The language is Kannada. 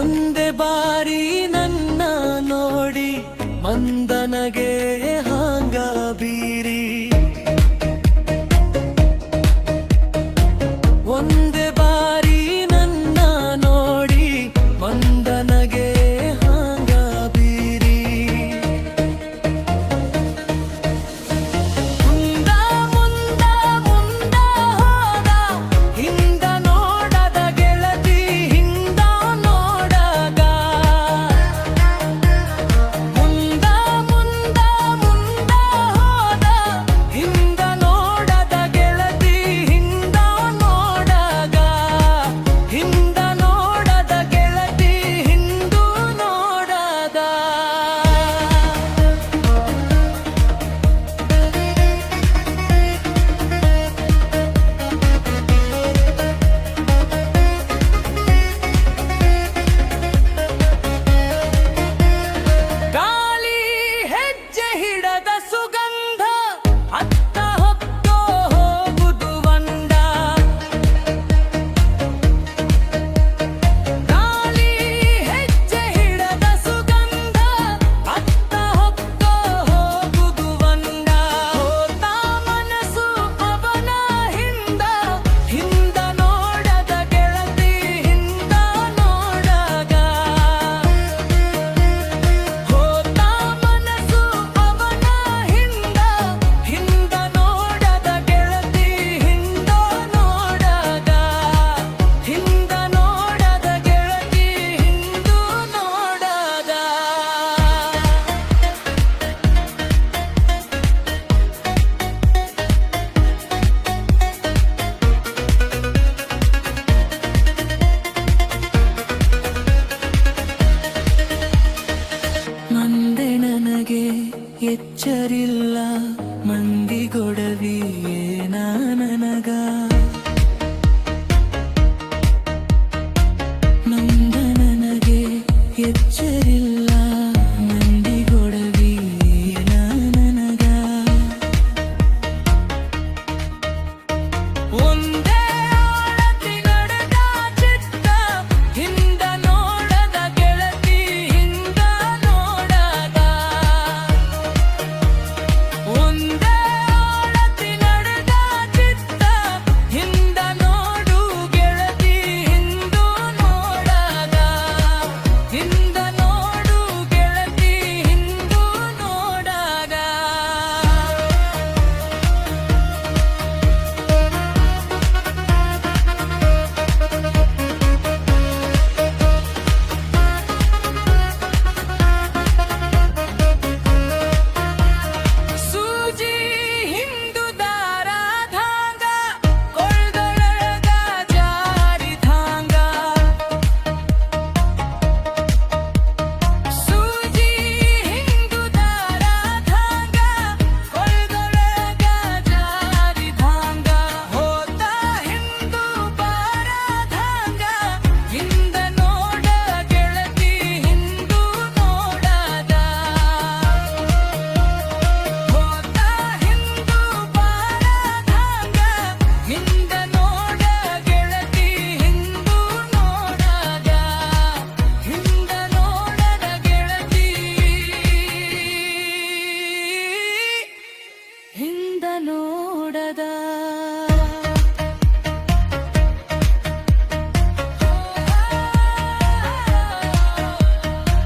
ಒಂದೇ ಬಾರಿ ನನ್ನ ನೋಡಿ ಮಂದನಗೆ ಹಾಂಗ ಬೀರಿ ಒಂದೇ ಬಾರಿ ನನ್ನ ನೋಡಿ ಮಂದನಗೆ ಹಾಂಗ ಬೀರಿ ಮುಂದ ಮುಂದ ಮುಂದ ಹೋದ ಹಿಂದ ನೋಡದ ಗೆಳತಿ ಹಿಂದ ನೋಡಗ ಮುಂದ ಮುಂದ ಮುಂದ ಹೋದ ಹಿಂದ ನೋಡದ ಗೆಳತಿ ಹಿಂದ ನೋಡಗ ಹಿಂದ ನೋಡದ ಗೆಳತಿ ಹಿಂದೂ ನೋಡದ ಗಾಳಿ ಹೆಜ್ಜೆ ಹಿಡದ ಸುಗಂಧ ಅತ್ತ ಹೊತ್ತು ಹೋಗುದು ಒಂದ ಗಾಳಿ ಹೆಜ್ಜೆ ಹಿಡದ ಸುಗಂಧ ಅತ್ತ ಹೊತ್ತು ಹೋಗುದು ಒಂದ ಹೋತ ಮನಸ್ಸು ಅವನ ಹಿಂದ ಹಿಂದ ನೋಡದ ಗೆಳತಿ ಹಿಂದ ನೋಡಗ ಹೋತ ಮನಸ್ಸು ಅವನ ಹಿಂದ ಹಿಂದ ನೋಡದ ಗೆಳತಿ ಹಿಂದ ನೋಡಗ ಹಿಂದ ನೋಡದ ಗೆಳತಿ ಹಿಂದೂ ನೋಡಗ ಮಂದೆ ನನಗೆ ಎಚ್ಚರಿಲ್ಲ ಮಂದಿಗೊಡವಿಯೇನ ನನಗ ಮಂದ ನನಗೆ ಎಚ್ಚರಿಲ್ಲ ಮಂದಿಗೊಡವಿಯೇನ ನನಗ ಒಂದೇ ಆಳತಿ ನಡೆದ ಚಿತ್ತ ಹಿಂದ ನೋಡದ ಗೆಳತಿ ಹಿಂದ ನೋಡದ ಒಂದೇ ಆಳತಿ ನಡೆದ ಚಿತ್ತ ಹಿಂದ ನೋಡು ಗೆಳತಿ ಹಿಂದೂ ನೋಡದ ಹಿಂದ ನೋಡು ಗೆಳತಿ ಹಿಂದೂ ನೋಡಗ ಸೂಜಿ ಹಿಂದು ದಾರಾಧಾಂಗ ಕೊಳ್ದೊಳಗ ಜಾರಿಧಾಂಗ ಸೂಜಿ ಹಿಂದು ದಾರಾಧಾಂಗ ಕೊಳ್ದೊಳಗ ಜಾರಿಧಾಂಗ ಹೋತ ಹಿಂದು ಬಾರಾಧಾಂಗ ಹಿಂದ ನೋಡ ಗೆಳತಿ ಹಿಂದೂ ನೋಡದ ಹೋತ ಹಿಂದು ಬಾರಾಧಾಂಗ ಹಿಂದ ನೋಡ ಗೆಳತಿ ಹಿಂದೂ ನೋಡಗ ಹಿಂದ ನೋಡದ ಗೆಳತಿ ಹಿಂದ ನೋಡದ